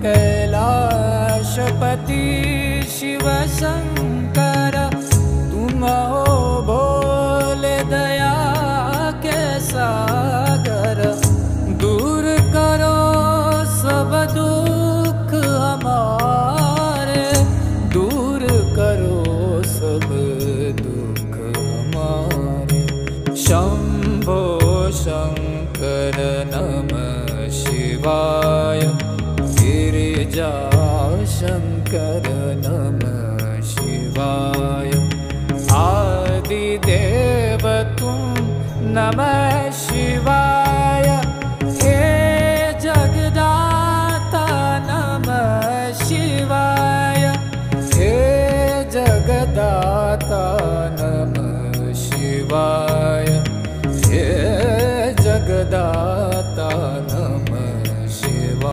कैलाशपति शिव शंकर, तुम हो भोले दया के सागर। दूर करो सब दुख हमारे, दूर करो सब दुख हमारे। शंभो शंकर नमः शिवाय, गिरिजा शंकर नमः शिवाय। आदिदेव तुम नमः